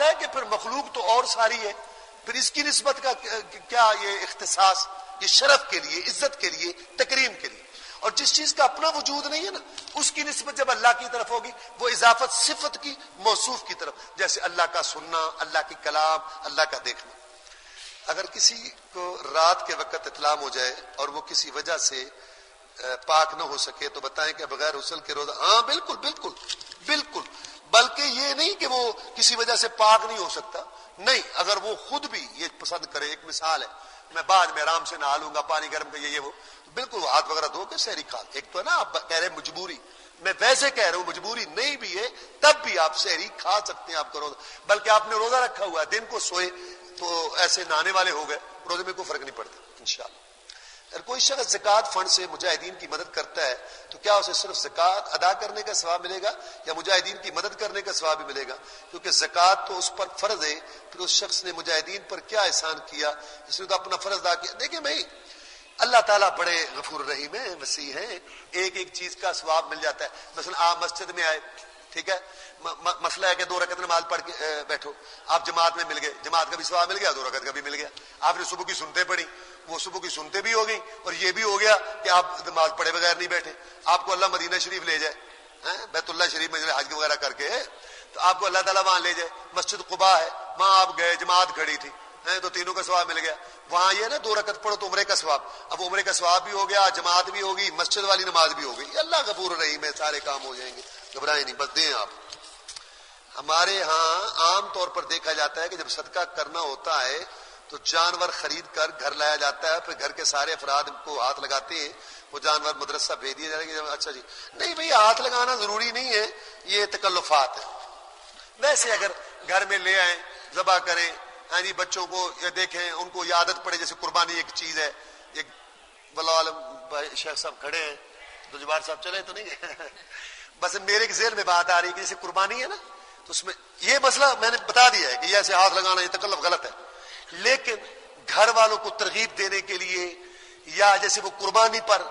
ہے کہ پھر مخلوق تو اور ساری ہے، پھر اس کی نسبت کا کیا یہ اختصاص، یہ شرف کے لیے، عزت کے لیے، تکریم کے لیے. اور جس چیز کا اپنا وجود نہیں ہے نا، اس کی نسبت جب اللہ کی طرف ہوگی وہ اضافت صفت کی موصوف کی طرف، جیسے اللہ کا سننا، اللہ کی کلام، اللہ کا دیکھنا. اگر کسی کو رات کے وقت اطلاع ہو جائے اور وہ کسی وجہ سے پاک نہ ہو سکے تو بتائیں کہ بغیر غسل کے روزہ؟ ہاں بالکل بالکل بالکل. بلکہ یہ نہیں کہ وہ کسی وجہ سے پاک نہیں ہو سکتا، نہیں، اگر وہ خود بھی یہ پسند کرے. ایک مثال ہے، میں بعد میں آرام سے نہا لوں گا، پانی گرم کر یہ وہ، بالکل وہ ہاتھ وغیرہ دھو کے سحری کھا. ایک تو ہے نا آپ کہہ رہے مجبوری، میں ویسے کہہ رہا ہوں مجبوری نہیں بھی ہے تب بھی آپ سحری کھا سکتے ہیں، آپ کا روزہ. بلکہ آپ نے روزہ رکھا ہوا ہے، دن کو سوئے تو ایسے نہانے والے ہو گئے، روزے میں کوئی فرق نہیں پڑتا انشاءاللہ. اگر کوئی شخص زکوٰۃ فنڈ سے مجاہدین کی مدد کرتا ہے تو کیا اسے صرف زکوٰۃ ادا کرنے کا ثواب ملے گا یا مجاہدین کی مدد کرنے کا ثواب بھی ملے گا؟ کیونکہ زکوٰۃ تو اس پر فرض ہے، پھر اس شخص نے مجاہدین پر کیا احسان کیا، اس نے تو اپنا فرض ادا کیا. دیکھیں بھائی، اللہ تعالیٰ بڑے غفور رحیم ہیں، وسیع ہیں، ایک ایک چیز کا ثواب مل جاتا ہے. مثلا آپ مسجد میں آئے، ٹھیک ہے، مسئلہ ہے کہ 2 رکعت نماز پڑھ کے بیٹھو، آپ جماعت میں مل گئے، جماعت کا بھی ثواب مل گیا، 2 رکعت کا بھی مل گیا. آپ نے صبح کی سنتیں پڑھی، وہ صبح کی سنتیں بھی ہو گئی، اور یہ بھی ہو گیا کہ آپ نماز پڑھے بغیر نہیں بیٹھے. آپ کو اللہ مدینہ شریف لے جائے، بیت اللہ شریف میں حج وغیرہ کر کے، تو آپ کو اللہ تعالیٰ وہاں لے جائے. مسجد قباء ہے، وہاں آپ گئے، جماعت کھڑی تھی، تو تینوں کا ثواب مل گیا. وہاں یہ نا 2 رکعت پڑھو تو عمرے کا ثواب، اب عمرے کا ثواب بھی ہو گیا، جماعت بھی ہوگی، مسجد والی نماز بھی ہو گئی. اللہ غفور رحیم ہے، سارے کام ہو جائیں گے، گھبرائیں نہیں، بس دیں آپ. ہمارے ہاں عام طور پر دیکھا جاتا ہے کہ جب صدقہ کرنا ہوتا ہے تو جانور خرید کر گھر لایا جاتا ہے، پھر گھر کے سارے افراد کو ہاتھ لگاتے ہیں، وہ جانور مدرسہ بھیج دیا جائے گا. اچھا جی، نہیں بھئی، ہاتھ لگانا ضروری نہیں ہے، یہ تکلفات ہے. ویسے اگر گھر میں لے آئیں، ذبح کریں، یعنی بچوں کو یہ دیکھیں، ان کو یہ عادت پڑے، جیسے قربانی ایک چیز ہے. ایک واللہ عالم بھائی شیخ صاحب کھڑے ہیں، تو جبار صاحب چلے تو نہیں بس میرے ذہن میں بات آ رہی ہے کہ جیسے قربانی ہے نا، تو اس میں یہ مسئلہ میں نے بتا دیا ہے کہ یہ ایسے ہاتھ لگانا یہ تکلف غلط ہے. لیکن گھر والوں کو ترغیب دینے کے لیے، یا جیسے وہ قربانی پر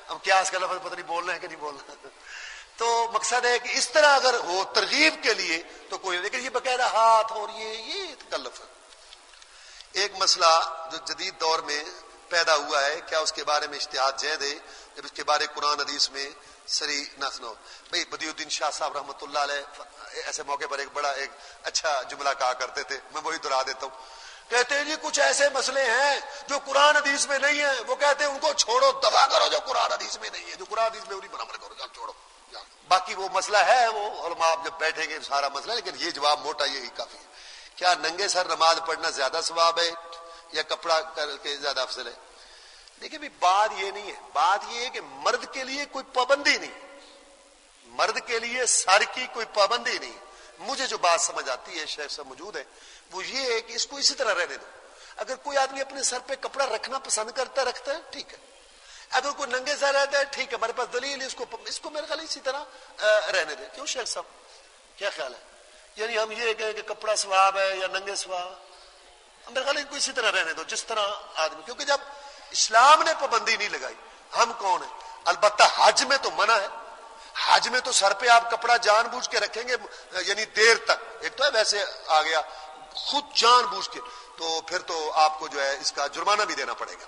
اب کیا اس کا لفظ پتہ نہیں بول رہے ہیں کہ نہیں بول رہے، تو مقصد ہے کہ اس طرح اگر ہو ترغیب کے لیے تو کوئی، لیکن یہ باقاعدہ ہاتھ اور یہ تکلف ہے. ایک مسئلہ جو جدید دور میں پیدا ہوا ہے، کیا اس کے بارے میں اجتہاد جائز ہے جب اس کے بارے قرآن حدیث میں سری نہ سنو؟ بھائی بدیع الدین شاہ صاحب رحمۃ اللہ علیہ ایسے موقع پر ایک بڑا ایک اچھا جملہ کہا کرتے تھے، میں وہی دہرا دیتا ہوں. کہتے ہیں جی کچھ ایسے مسئلے ہیں جو قرآن حدیث میں نہیں ہیں، وہ کہتے ہیں ان کو چھوڑو، دفع کرو جو قرآن حدیث میں نہیں ہے، جو قرآن حدیث میں انہیں برابر کرو، جب چھوڑو. باقی وہ مسئلہ ہے، وہ علماء جب بیٹھیں گے سارا مسئلہ، لیکن یہ جواب موٹا یہی کافی ہے. کیا ننگے سر نماز پڑھنا زیادہ ثواب ہے یا کپڑا کر کے زیادہ افضل ہے؟ دیکھیں بھی بات یہ نہیں ہے، بات یہ ہے کہ مرد کے لیے کوئی پابندی نہیں، مرد کے لیے سر کی کوئی پابندی نہیں. مجھے جو بات سمجھ آتی ہے، شیخ صاحب موجود ہے، وہ یہ ہے کہ اس کو اسی طرح رہنے دو. اگر کوئی آدمی اپنے سر پہ کپڑا رکھنا پسند کرتا رکھتا ہے، ٹھیک ہے. اگر کوئی ننگے سر رہتا ہے، ٹھیک ہے، ہمارے پاس دلیل ہے، اس کو میرے خیال اسی طرح رہنے دیں. کیوں شیخ صاحب، کیا خیال ہے؟ یعنی ہم یہ کہیں کہ کپڑا ثواب ہے یا ننگے ثواب؟ میرے خیال ان کو اسی طرح رہنے دو جس طرح آدمی، کیونکہ جب اسلام نے پابندی نہیں لگائی، ہم کون ہیں؟ البتہ حج میں تو منع ہے، حج میں تو سر پہ آپ کپڑا جان بوجھ کے رکھیں گے، یعنی دیر تک، ایک تو ہے ویسے آ گیا خود جان بوجھ کے، تو پھر تو آپ کو جو ہے اس کا جرمانہ بھی دینا پڑے گا.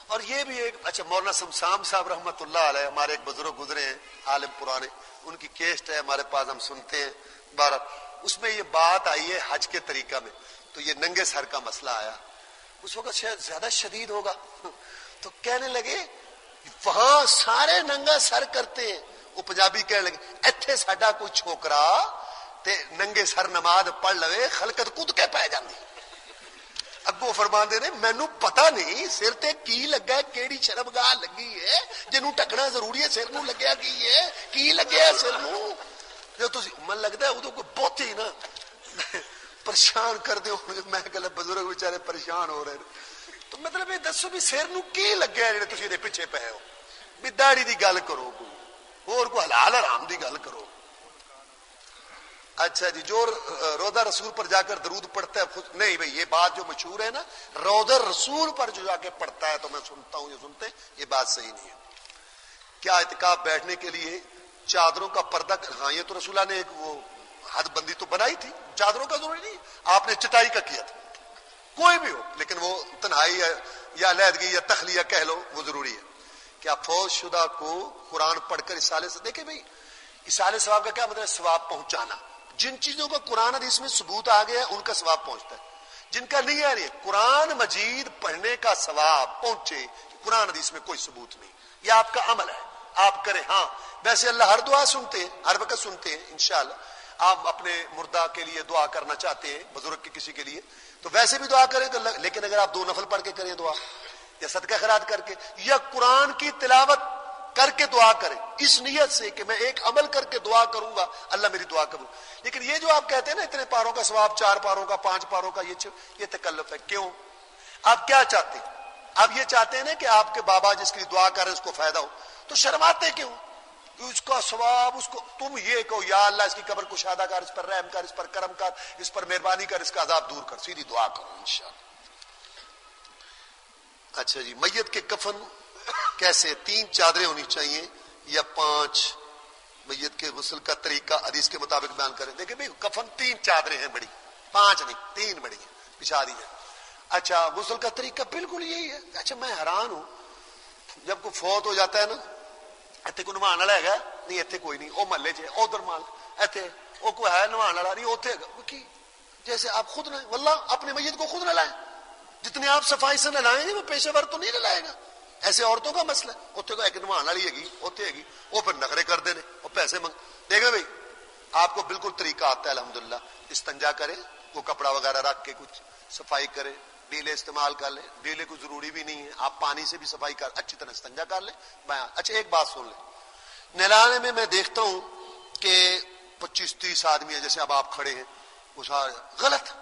اور یہ بھی ایک اچھا، مولانا سمسام صاحب رحمۃ اللہ علیہ ہمارے ایک بزرگ گزرے ہیں، عالم پرانے، ان کی کیسٹ ہے ہمارے پاس، ہم سنتے ہیں بارہ، اس میں یہ بات آئی ہے حج کے طریقہ میں، تو یہ ننگے سر کا مسئلہ آیا. اس وقت شاید زیادہ شدید ہوگا، تو کہنے لگے وہاں سارے ننگا سر کرتے ہیں. وہ پنجابی کہنے لگے ایتھے ساڈا کوئی چھوکرا تے ننگے سر نماز پڑھ لوے خلقت کود کے پی جاندی. اگوں فرماندے نے مینوں پتہ نہیں سر تے کی لگا ہے، کیڑی شرمگاہ لگی ہے جنوں ٹکنا ضروری ہے، سر نوں لگیا کی لگیا ہے سر نوں. جو تسی من لگدا ہے ادوں کوئی بہت ہی نا پریشان کر دے ہو. میں کہلا بزرگ بیچارے پریشان ہو رہے ہیں، تو مطلب یہ دسو بھی سر نوں کی لگیا ہے جڑے تسی دے پیچھے پے ہو. بھی داڑھی دی گل کرو، کوئی اور کوئی حلال حرام دی گل کرو. اچھا جی، جو روضہ رسول پر جا کر درود پڑھتا ہے خود نہیں بھائی، یہ بات جو مشہور ہے نا روضہ رسول پر جو جا کے پڑھتا ہے، تو میں سنتا ہوں یہ سنتے یہ بات صحیح نہیں ہے. کیا اعتکاف بیٹھنے کے لیے چادروں کا پردہ؟ ہاں یہ تو رسول اللہ نے ایک وہ حد بندی تو بنائی تھی, چادروں کا ضروری نہیں, آپ نے چٹائی کا کیا تھا, کوئی بھی ہو, لیکن وہ تنہائی یا علیحدگی یا تخلیہ کہہ لو, وہ ضروری ہے. کیا فوج شدہ کو قرآن پڑھ کر اصالے سے, دیکھیں بھائی اصالے ثواب کا کیا مطلب ہے؟ ثواب پہنچانا. جن چیزوں کا قرآن حدیث میں ثبوت آ گیا ہے ان کا ثواب پہنچتا ہے, جن کا نہیں آ رہی ہے. قرآن مجید پڑھنے کا ثواب پہنچے, قرآن حدیث میں کوئی ثبوت نہیں, یہ آپ کا عمل ہے, آپ کریں. ہاں ویسے اللہ ہر دعا سنتے ہیں, ہر وقت سنتے ہیں انشاءاللہ. آپ اپنے مردہ کے لیے دعا کرنا چاہتے ہیں, بزرگ کے کسی کے لیے, تو ویسے بھی دعا کریں, لیکن اگر آپ 2 نفل پڑھ کے کریں دعا, یا صدقہ خیرات کر کے, یا قرآن کی تلاوت کر کے دعا کریں اس نیت سے کہ میں ایک عمل کر کے دعا کروں گا, اللہ میری دعا قبول. لیکن یہ جو آپ کہتے ہیں نا اتنے پاروں کا ثواب, 4 پاروں کا, 5 پاروں کا, یہ تکلف ہے. کیوں؟ آپ کیا چاہتے ہیں؟ آپ یہ چاہتے ہیں نا کہ آپ کے بابا جس کی دعا کر رہے ہیں اس کو فائدہ ہو, تو شرماتے کیوں؟ اس کا ثواب, اس کو تم یہ کہو یا اللہ اس کی قبر کشادہ کر, اس پر رحم کر, اس پر کرم کر, اس پر مہربانی کر, اس کا عذاب دور کر, سیدھی دعا کرو انشاءاللہ. اچھا جی, میت کے کفن کیسے, 3 چادریں ہونی چاہیے یا 5؟ میت کے غسل کا طریقہ حدیث کے مطابق بیان کریں. دیکھیں بھائی کفن 3 چادریں ہیں بڑی, 5 نہیں, 3 بڑی ہیں, بچھا دی ہیں. اچھا غسل کا طریقہ بالکل یہی ہے. اچھا میں حیران ہوں, جب کوئی فوت ہو جاتا ہے نا, اتنے کوئی نمان والا ہے نہیں, اتنے کوئی نہیں, وہ محلے چ ادھر مان, اتنے وہ کوئی ہے نمان والا نہیں, اتنے جیسے آپ خود نہ, واللہ اپنے میت کو خود نہ لائیں. جتنے آپ صفائی سے نہلائیں گے وہ پیشے ور تو نہیں نہلائے گا. ایسے عورتوں کا مسئلہ ہے, اتنے کو ایک نمان والی ہے گی, اتنے ہے گی, وہ پھر نخرے کر دینے, وہ پیسے منگ. دیکھیں بھائی آپ کو بالکل طریقہ آتا ہے الحمدللہ, استنجا کرے, وہ کپڑا وغیرہ رکھ کے کچھ صفائی کرے, ڈیلے استعمال کر لیں, ڈیلے کو ضروری بھی نہیں ہے, آپ پانی سے بھی صفائی کر, اچھی طرح استنجا کر لیں. اچھا ایک بات سن لیں, نہلانے میں دیکھتا ہوں کہ 25-30 آدمی ہیں, جیسے اب آپ کھڑے ہیں, وہ سارے غلط,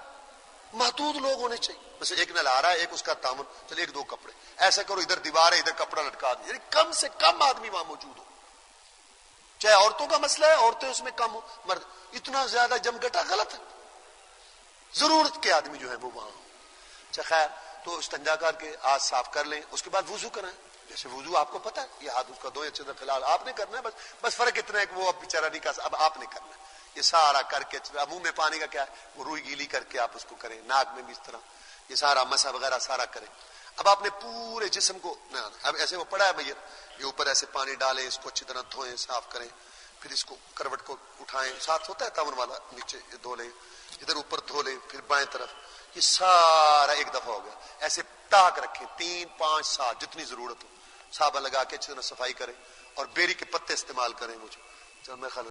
محدود لوگ ہونے چاہیے. بس ایک نہلا رہا ہے, ایک اس کا تعاون, چلے 1-2 کپڑے ایسا کرو, ادھر دیوار ہے ادھر کپڑا لٹکا دیں, یعنی کم سے کم آدمی وہاں موجود ہو. چاہے عورتوں کا مسئلہ ہے, عورتیں اس میں کم ہو, مرد اتنا زیادہ جمگٹا غلط ہے. ضرورت کے آدمی جو ہے وہ وہاں ہو. اچھا خیر, تو استنجا کر کے ہاتھ صاف کر لیں, اس کے بعد وضو کریں. جیسے وضو آپ کو پتا ہے, یہ ہاتھ اس کا دو اچھے سے, فی الحال آپ نے کرنا ہے, بس فرق اتنا ہے کہ وہ اب بیچارہ نہیں کر, اب آپ نے کرنا ہے. یہ سارا کر کے منہ میں پانی کا کیا ہے, وہ روئی گیلی کر کے آپ اس کو کریں, ناک میں بھی اس طرح, یہ سارا مسا وغیرہ سارا کریں. اب آپ نے پورے جسم کو, اب ایسے وہ پڑا ہے میت, یہ اوپر ایسے پانی ڈالیں, اس کو اچھی طرح دھوئیں, صاف کریں, پھر اس کو کروٹ کو اٹھائیں, ساتھ ہوتا ہے تاون والا, نیچے دھو لیں, ادھر اوپر دھو لیں, پھر بائیں طرف, یہ سارا ایک دفعہ ہو گیا. ایسے ٹاک رکھیں 3-5-7 جتنی ضرورت ہو, صابن لگا کے اچھی طرح صفائی کریں, اور بیری کے پتے استعمال کریں. مجھے چل میں